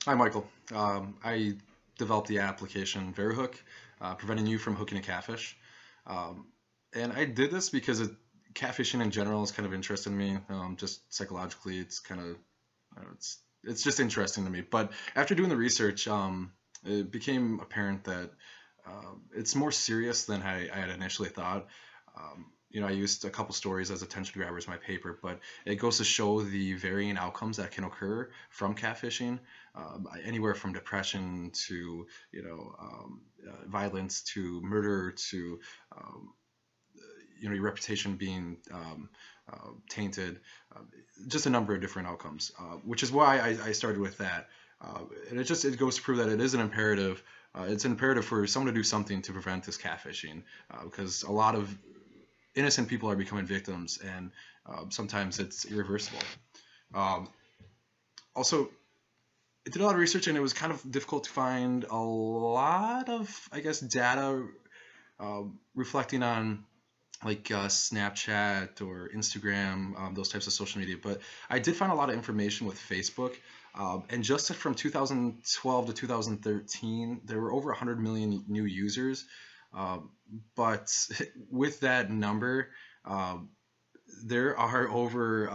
Hi, Michael. I developed the application VeriHook, preventing you from hooking a catfish. Um, and I did this because catfishing in general is kind of interesting to me. Just psychologically, it's kind of it's just interesting to me. But after doing the research, it became apparent that it's more serious than I had initially thought. I used a couple stories as attention grabbers in my paper, but it goes to show the varying outcomes that can occur from catfishing, anywhere from depression to violence to murder to um, your reputation being tainted, uh, just a number of different outcomes, which is why I started with that. And it goes to prove that it is an imperative. It's an imperative for someone to do something to prevent this catfishing, because a lot of innocent people are becoming victims, and sometimes it's irreversible. Um, Also, I did a lot of research, and it was kind of difficult to find a lot of, I guess, data reflecting on like Snapchat or Instagram, those types of social media. But I did find a lot of information with Facebook. And just from 2012 to 2013, there were over 100 million new users. Um, but with that number, um, there are over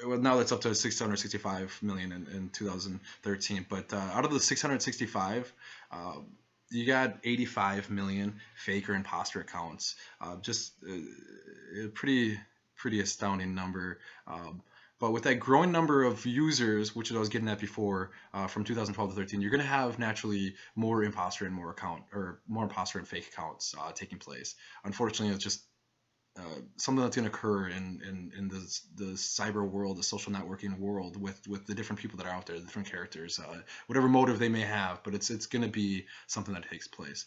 well, now that's up to 665 million in 2013. But out of the 665, uh, you got 85 million fake or imposter accounts. Just a pretty astounding number. But with that growing number of users, which I was getting at before, from 2012 to 13, you're going to have naturally more imposter and more imposter and fake accounts taking place. Unfortunately, it's just something that's going to occur in the cyber world, the social networking world, with the different people that are out there, the different characters, whatever motive they may have, but it's going to be something that takes place.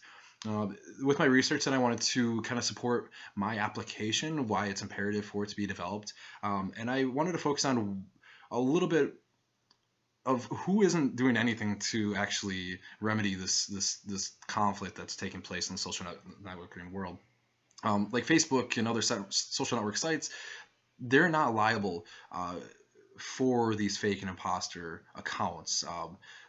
Uh, with my research, then I wanted to kind of support my application, why it's imperative for it to be developed, and I wanted to focus on a little bit of who isn't doing anything to actually remedy this conflict that's taking place in the social networking world. Like Facebook and other social network sites, they're not liable for these fake and imposter accounts.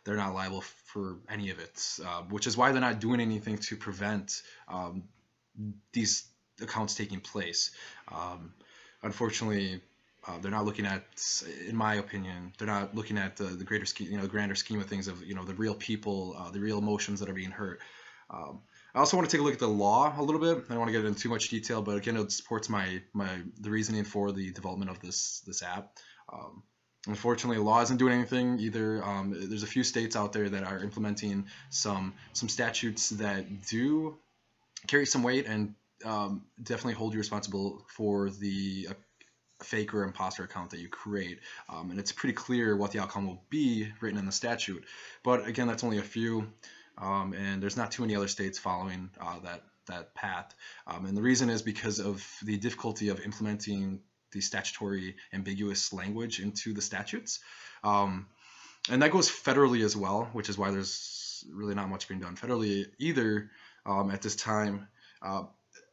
They're not liable for any of it, which is why they're not doing anything to prevent these accounts taking place. Um, Unfortunately, they're not looking at, in my opinion, they're not looking at the greater scheme, the grander scheme of things of the real people, the real emotions that are being hurt. Um, I also want to take a look at the law a little bit. I don't want to get into too much detail, but again, it supports the reasoning for the development of this app. Um, Unfortunately, law isn't doing anything either. There's a few states out there that are implementing some statutes that do carry some weight and definitely hold you responsible for the fake or imposter account that you create. And it's pretty clear what the outcome will be written in the statute. But again, that's only a few, and there's not too many other states following that path. And the reason is because of the difficulty of implementing the statutory ambiguous language into the statutes. Um, and that goes federally as well, which is why there's really not much being done federally either at this time. Uh,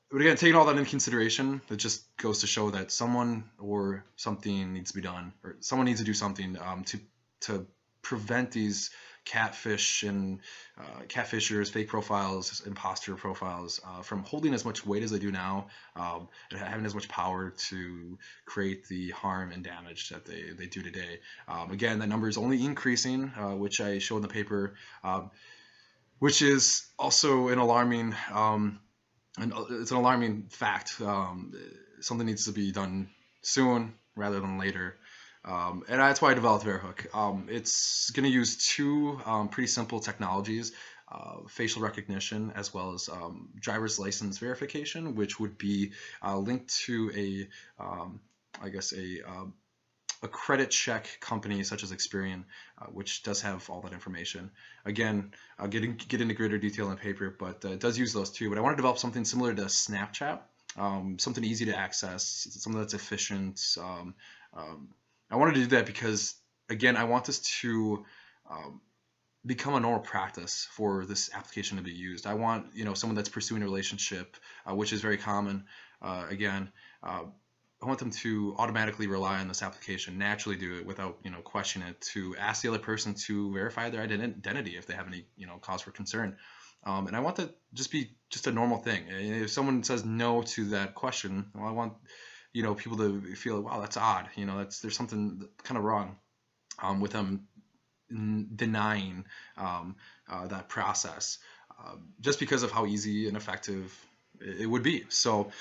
but again, taking all that into consideration, it just goes to show that someone or something needs to be done, or someone needs to do something to prevent these catfish and catfishers, fake profiles, imposter profiles from holding as much weight as they do now, and having as much power to create the harm and damage that they do today. Again, that number is only increasing, which I show in the paper, which is also an alarming. And it's an alarming fact. Something needs to be done soon rather than later. And that's why I developed VeriHook. It's going to use two pretty simple technologies, facial recognition as well as driver's license verification, which would be linked to I guess, a credit check company such as Experian, which does have all that information. Again, I'll get into greater detail in the paper, but it does use those too. But I want to develop something similar to Snapchat, something easy to access, something that's efficient. Um, I wanted to do that because, again, I want this to um, become a normal practice for this application to be used. I want someone that's pursuing a relationship, which is very common. Again. I want them to automatically rely on this application, naturally do it without question it, to ask the other person to verify their identity if they have any cause for concern. And I want that just be just a normal thing. And if someone says no to that question, well, I want people to feel, wow, that's odd. There's something kind of wrong with them denying that process, just because of how easy and effective it would be. So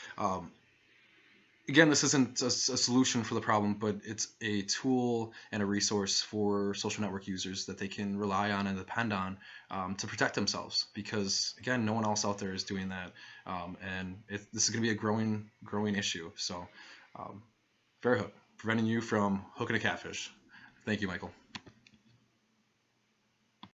again, this isn't a solution for the problem, but it's a tool and a resource for social network users that they can rely on and depend on to protect themselves. Because again, no one else out there is doing that, and this is going to be a growing issue. So, VeriHook, preventing you from hooking a catfish. Thank you, Michael.